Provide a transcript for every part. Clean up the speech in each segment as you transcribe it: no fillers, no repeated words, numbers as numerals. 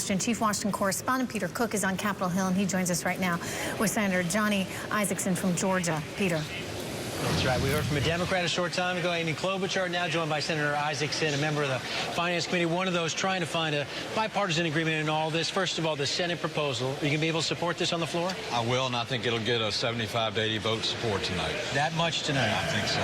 Washington. Chief Washington correspondent Peter Cook is on Capitol Hill, and he joins us right now with Senator Johnny Isakson from Georgia. Peter. That's right. We heard from a Democrat a short time ago, Amy Klobuchar, now joined by Senator Isakson, a member of the Finance Committee, one of those trying to find a bipartisan agreement in all this. First of all, the Senate proposal. Are you going to be able to support this on the floor? I will, and I think it'll get a 75 to 80 vote support tonight. That much tonight? I think so.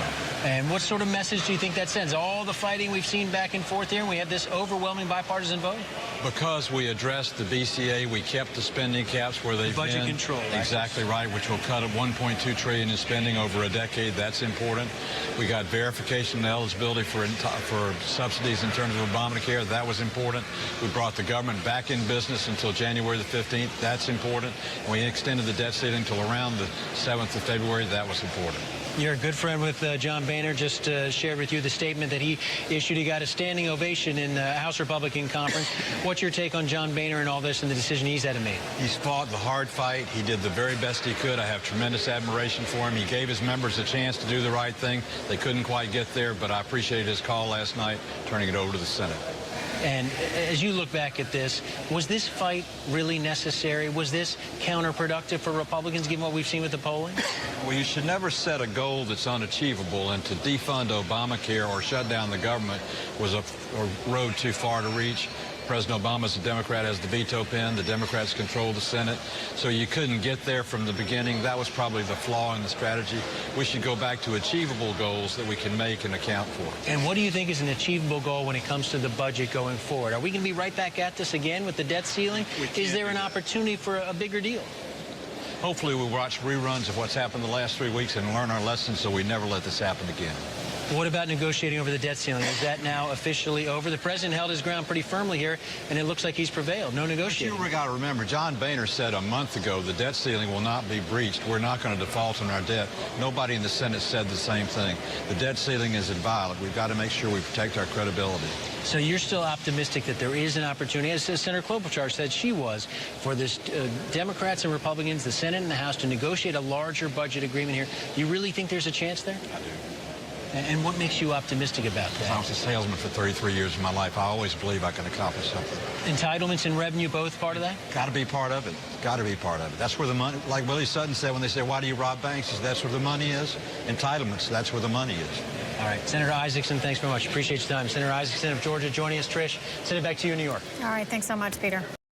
And what sort of message do you think that sends? All the fighting we've seen back and forth here, and we have this overwhelming bipartisan vote? Because we addressed the BCA, we kept the spending caps where they've budget been. Control. Right? Exactly right, which will cut $1.2 trillion in spending over a decade. That's important. We got verification and eligibility for subsidies in terms of Obamacare. That was important. We brought the government back in business until January the 15th. That's important. And we extended the debt ceiling until around the 7th of February. That was important. You're a good friend with John Boehner. Just shared with you the statement that he issued. He got a standing ovation in the House Republican Conference. What's your take on John Boehner and all this and the decision he's had to make? He's fought the hard fight. He did the very best he could. I have tremendous admiration for him. He gave his members a chance to do the right thing. They couldn't quite get there, but I appreciated his call last night, turning it over to the Senate. And as you look back at this, was this fight really necessary? Was this counterproductive for Republicans, given what we've seen with the polling? Well, you should never set a goal that's unachievable, and to defund Obamacare or shut down the government was a road too far to reach. President Obama's a Democrat, has the veto pen. The Democrats control the Senate. So you couldn't get there from the beginning. That was probably the flaw in the strategy. We should go back to achievable goals that we can make and account for. And what do you think is an achievable goal when it comes to the budget going forward? Are we going to be right back at this again with the debt ceiling? Is there an opportunity for a bigger deal? Hopefully we'll watch reruns of what's happened the last 3 weeks and learn our lessons so we never let this happen again. What about negotiating over the debt ceiling? Is that now officially over? The president held his ground pretty firmly here, and it looks like he's prevailed. No negotiating. But you got to remember, John Boehner said a month ago the debt ceiling will not be breached. We're not going to default on our debt. Nobody in the Senate said the same thing. The debt ceiling is inviolate. We've got to make sure we protect our credibility. So you're still optimistic that there is an opportunity, as Senator Klobuchar said she was, for this Democrats and Republicans, the Senate and the House, to negotiate a larger budget agreement here. You really think there's a chance there? I do. And what makes you optimistic about that? I was a salesman for 33 years of my life. I always believe I can accomplish something. Entitlements and revenue, both part of that? Got to be part of it. Got to be part of it. That's where the money, like Willie Sutton said when they say, why do you rob banks? He said, that's where the money is. Entitlements, that's where the money is. All right. Senator Isakson, thanks very much. Appreciate your time. Senator Isakson of Georgia joining us. Trish, send it back to you in New York. All right. Thanks so much, Peter.